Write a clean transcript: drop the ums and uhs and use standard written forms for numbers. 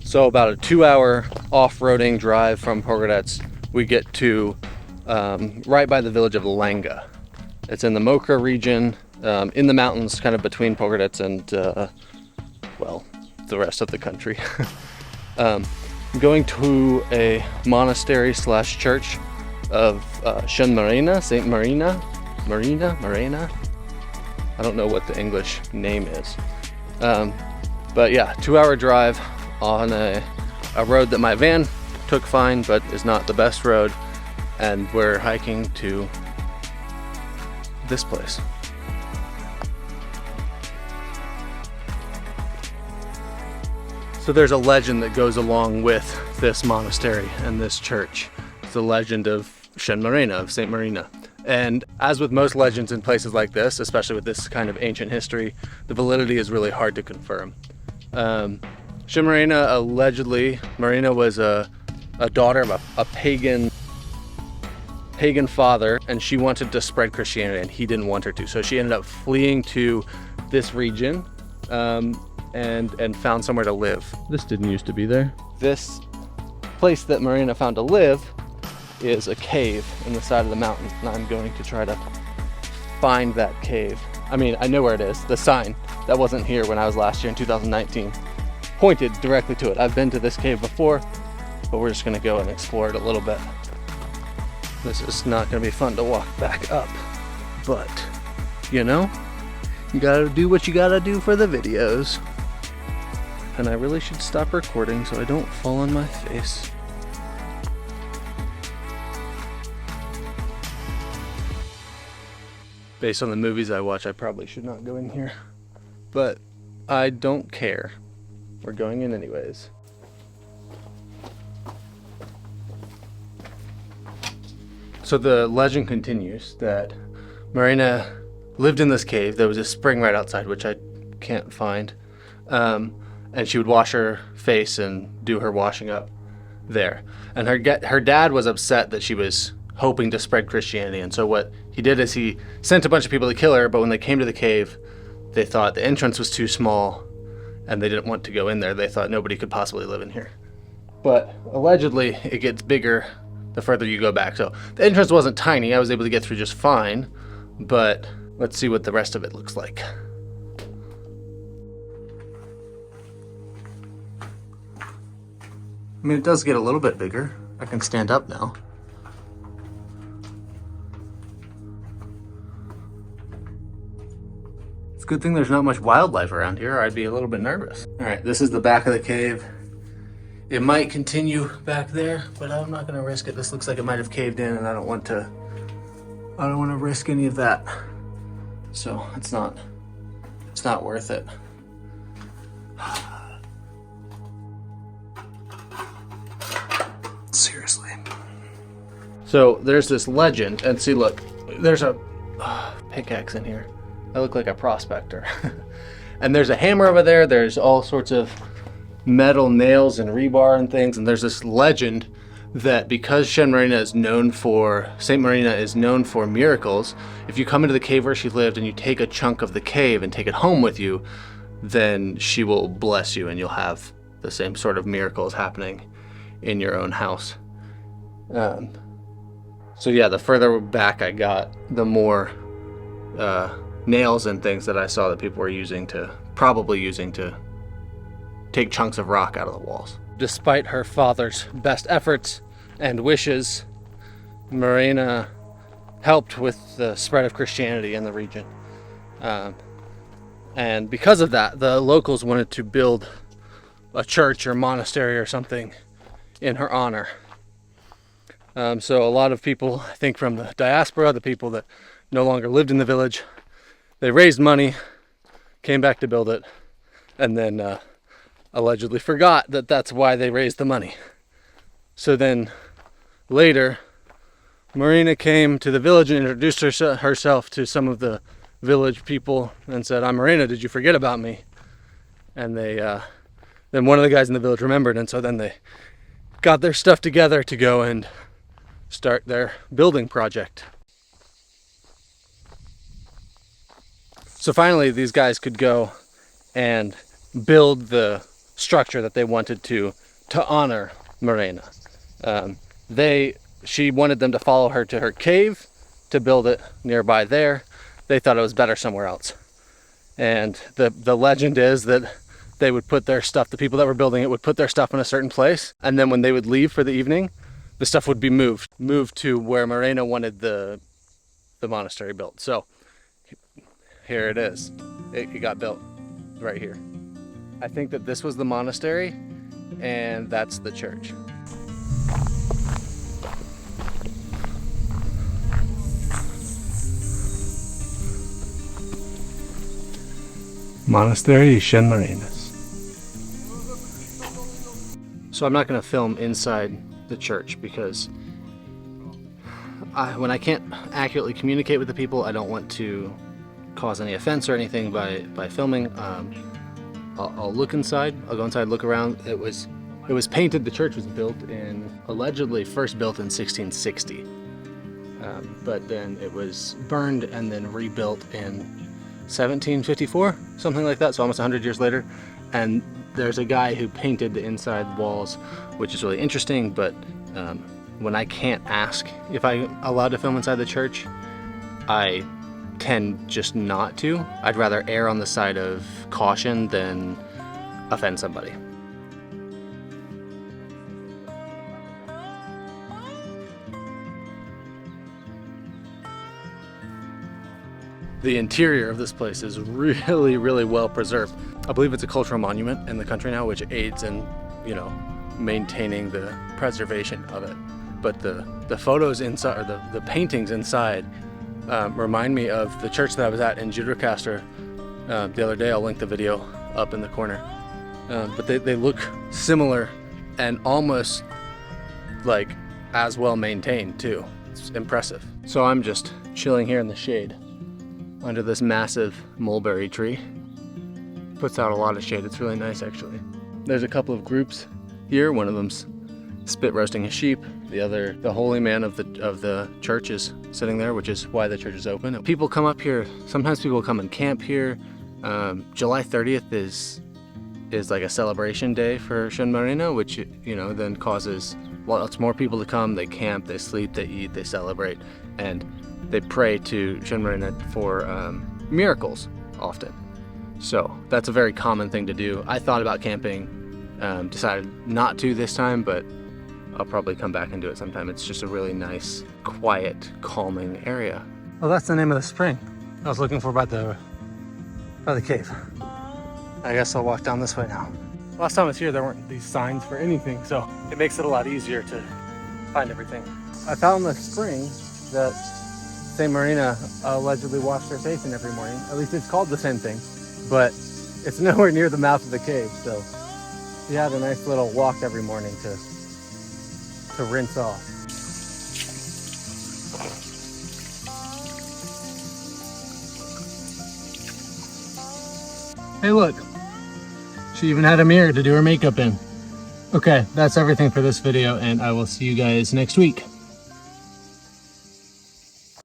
So about a 2-hour off-roading drive from Pogradec, we get to right by the village of Langa. It's in the Mokra region, in the mountains, kind of between Pogradec and, well, the rest of the country. I'm going to a monastery slash church of Shën Marenë, Saint Marina. I don't know what the English name is. But yeah, 2-hour drive on a road that my van took fine, but is not the best road. And we're hiking to this place. So there's a legend that goes along with this monastery and this church. It's the legend of Shën Marenë, of Saint Marina. And as with most legends in places like this, especially with this kind of ancient history, the validity is really hard to confirm. Shën Marenë, allegedly, Marenë was a daughter of a pagan father, and she wanted to spread Christianity and he didn't want her to. So she ended up fleeing to this region and found somewhere to live. This didn't used to be there. This place that Marenë found to live is a cave in the side of the mountain, and I'm going to try to find that cave. I mean, I know where it is. The sign that wasn't here when I was last year in 2019 pointed directly to it. I've been to this cave before, but we're just gonna go and explore it a little bit. This is not gonna be fun to walk back up, but you know, you gotta do what you gotta do for the videos. And I really should stop recording so I don't fall on my face. Based on the movies I watch, I probably should not go in here, but I don't care. We're going in anyways. So the legend continues that Marenë lived in this cave. There was a spring right outside, which I can't find. And she would wash her face and do her washing up there. And her dad was upset that she was hoping to spread Christianity. And so what he did is he sent a bunch of people to kill her, but when they came to the cave, they thought the entrance was too small and they didn't want to go in there. They thought nobody could possibly live in here. But allegedly it gets bigger the further you go back. So the entrance wasn't tiny. I was able to get through just fine, but let's see what the rest of it looks like. I mean, it does get a little bit bigger. I can stand up now. It's a good thing there's not much wildlife around here, or I'd be a little bit nervous. All right, this is the back of the cave. It might continue back there, but I'm not gonna risk it. This looks like it might have caved in, and I don't want to risk any of that. So it's not worth it. Seriously. So there's this legend, and see, look, there's a pickaxe in here. I look like a prospector. And there's a hammer over there. There's all sorts of metal nails and rebar and things. And there's this legend that because Saint Marina is known for miracles, if you come into the cave where she lived and you take a chunk of the cave and take it home with you, then she will bless you and you'll have the same sort of miracles happening in your own house. So yeah, the further back I got, the more nails and things that I saw that people were probably using to take chunks of rock out of the walls. Despite her father's best efforts and wishes, Marenë helped with the spread of Christianity in the region. And because of that, the locals wanted to build a church or monastery or something in her honor. So a lot of people, I think from the diaspora, the people that no longer lived in the village, they raised money, came back to build it, and then allegedly forgot that that's why they raised the money. So then later, Marenë came to the village and introduced herself to some of the village people and said, "I'm Marenë, did you forget about me?" And then one of the guys in the village remembered, and so then they got their stuff together to go and start their building project. So finally, these guys could go and build the structure that they wanted to honor Marenë. She wanted them to follow her to her cave to build it nearby there. They thought it was better somewhere else. And the legend is that they would put their stuff, the people that were building it would put their stuff in a certain place, and then when they would leave for the evening, the stuff would be moved to where Marenë wanted the monastery built. So here it is. It got built right here. I think that this was the monastery, and that's the church. Monastery Shën Marenë. So I'm not going to film inside the church because when I can't accurately communicate with the people, I don't want to cause any offense or anything by filming. I'll look inside. I'll go inside, look around. It was painted. The church was allegedly first built in 1660, but then it was burned and then rebuilt in 1754, something like that. So almost 100 years later. And there's a guy who painted the inside walls, which is really interesting. But when I can't ask if I'm allowed to film inside the church, I tend just not to. I'd rather err on the side of caution than offend somebody. The interior of this place is really, really well preserved. I believe it's a cultural monument in the country now, which aids in, maintaining the preservation of it. But the photos inside, or the paintings inside, remind me of the church that I was at in Judorcastor the other day. I'll link the video up in the corner. But they look similar and almost like as well maintained too. It's impressive. So I'm just chilling here in the shade under this massive mulberry tree. Puts out a lot of shade. It's really nice actually. There's a couple of groups here. One of them's spit roasting a sheep. The other, the holy man of the church is sitting there, which is why the church is open. People come up here. Sometimes people come and camp here. July 30th is like a celebration day for Shën Marenë, which then causes lots more people to come. They camp, they sleep, they eat, they celebrate, and they pray to Shën Marenë for miracles often. So that's a very common thing to do. I thought about camping, decided not to this time, but I'll probably come back and do it sometime. It's just a really nice, quiet, calming area. Oh, that's the name of the spring I was looking for by the cave. I guess I'll walk down this way now. Last time I was here, there weren't these signs for anything, so it makes it a lot easier to find everything. I found the spring that St. Marenë allegedly washed her face in every morning. At least it's called the same thing, but it's nowhere near the mouth of the cave, so she had a nice little walk every morning to rinse off. Hey look, she even had a mirror to do her makeup in. Okay, that's everything for this video, and I will see you guys next week.